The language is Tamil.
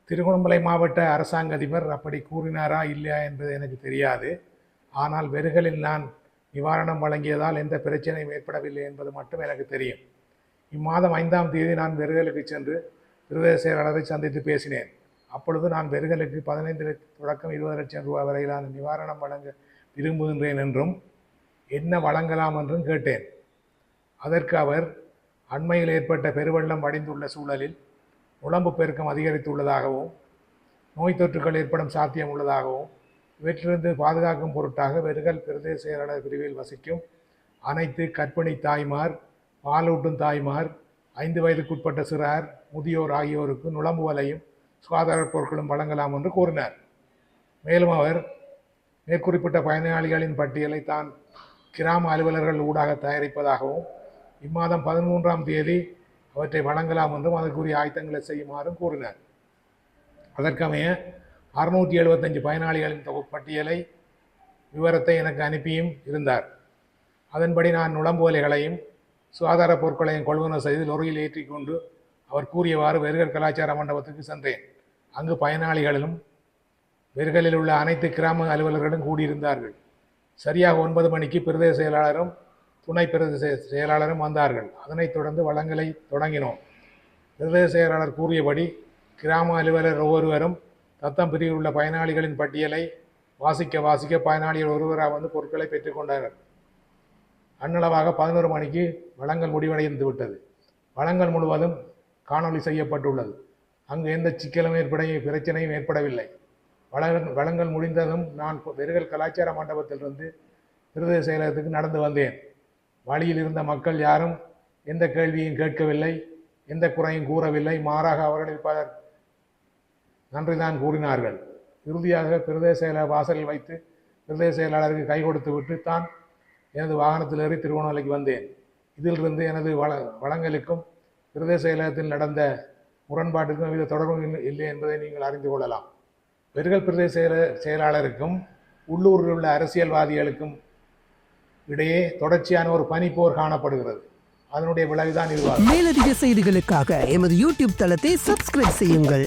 திருகோணமலை மாவட்ட அரசாங்க அதிபர் அப்படி கூறினாரா இல்லையா என்பது எனக்கு தெரியாது. ஆனால் வெறுகலில் நான் நிவாரணம் வழங்கியதால் எந்த பிரச்சனையும் ஏற்படவில்லை என்பது மட்டும் எனக்கு தெரியும். இம்மாதம் 5ஆம் தேதி நான் வெறுகலுக்கு சென்று பிரதேச செயலாளரை சந்தித்து பேசினேன். அப்பொழுது நான் வெறுகலுக்கு 15 தொடக்கம் 20 லட்சம் ரூபாய் வரையிலான நிவாரணம் வழங்க விரும்புகின்றேன் என்றும் என்ன வழங்கலாம் என்றும் கேட்டேன். அதற்கு அவர் அண்மையில் ஏற்பட்ட பெருவெள்ளம் வடிந்துள்ள சூழலில் உடம்பு பெருக்கம் அதிகரித்துள்ளதாகவும் நோய் தொற்றுகள் ஏற்படும் சாத்தியம் உள்ளதாகவும் இவற்றிலிருந்து பாதுகாக்கும் பொருட்டாக வெறுகல் பிரதேச செயலாளர் பிரிவில் வசிக்கும் அனைத்து கர்ப்பிணி தாய்மார், பாலூட்டும் தாய்மார், 5 வயதுக்குட்பட்ட சிறார், முதியோர் ஆகியோருக்கு நுழம்பு வலையும் சுகாதார பொருட்களும் வழங்கலாம் என்று கூறினார். மேலும் அவர் மேற்குறிப்பிட்ட பயனாளிகளின் பட்டியலை தான் கிராம அலுவலர்கள் ஊடாக தயாரிப்பதாகவும் இம்மாதம் 13ஆம் தேதி அவற்றை வழங்கலாம் என்றும் அதற்குரிய ஆயத்தங்களை செய்யுமாறும் கூறினார். அதற்கமைய 675 பயனாளிகளின் பட்டியலை விவரத்தை எனக்கு அனுப்பியும் இருந்தார். அதன்படி நான் நுழம்புவலைகளையும் சுகாதார பொருட்களையும் கொள்வனவு செய்து லொரியில் ஏற்றிக்கொண்டு அவர் கூறியவாறு வெறுகல் கலாச்சார மண்டபத்துக்கு சென்றேன். அங்கு பயனாளிகளிலும் வெறுகலில் உள்ள அனைத்து கிராம அலுவலர்களும் கூடியிருந்தார்கள். சரியாக 9 மணிக்கு பிரதேச செயலாளரும் துணை பிரதேச செயலாளரும் வந்தார்கள். அதனைத் தொடர்ந்து வழங்கலை தொடங்கினோம். பிரதேச செயலாளர் கூறியபடி கிராம அலுவலர் ஒவ்வொருவரும் தத்தம் பிரிவில் உள்ள பயனாளிகளின் பட்டியலை வாசிக்க பயனாளிகள் ஒருவராக வந்து பொருட்களை பெற்றுக்கொண்டார்கள். அன்னளவாக 11 மணிக்கு வழங்கல் முடிவடைந்து விட்டது. வழங்கல் முழுவதும் காணொலி செய்யப்பட்டுள்ளது. அங்கு எந்த சிக்கலும் பிரச்சனையும் ஏற்படவில்லை. வழங்கல் முடிந்ததும் நான் வெறுகல் கலாச்சார மண்டபத்திலிருந்து பிரதேச செயலகத்துக்கு நடந்து வந்தேன். வழியில் இருந்த மக்கள் யாரும் எந்த கேள்வியும் கேட்கவில்லை, எந்த குறையும் கூறவில்லை. மாறாக அவர்களில் பலர் நன்றிதான் கூறினார்கள். இறுதியாக பிரதேச செயலர் வாசலில் வைத்து பிரதேச செயலாளருக்கு கை கொடுத்து விட்டு தான் எனது வாகனத்தில் ஏறி திருவண்ணாமலைக்கு வந்தேன். இதிலிருந்து எனது வழங்கலுக்கும் பிரதேச செயலகத்தில் நடந்த முரண்பாட்டுக்கும் எவ்வித தொடர்பும் இல்லை என்பதை நீங்கள் அறிந்து கொள்ளலாம். வெறுகல் பிரதேச செயலாளருக்கும் உள்ளூரில் உள்ள அரசியல்வாதிகளுக்கும் இடையே தொடர்ச்சியான ஒரு பனிப்போர் காணப்படுகிறது. அதனுடைய விளைவுதான் இதுவாகும். மேலதிக செய்திகளுக்காக எமது யூடியூப் தளத்தை சப்ஸ்கிரைப் செய்யுங்கள்.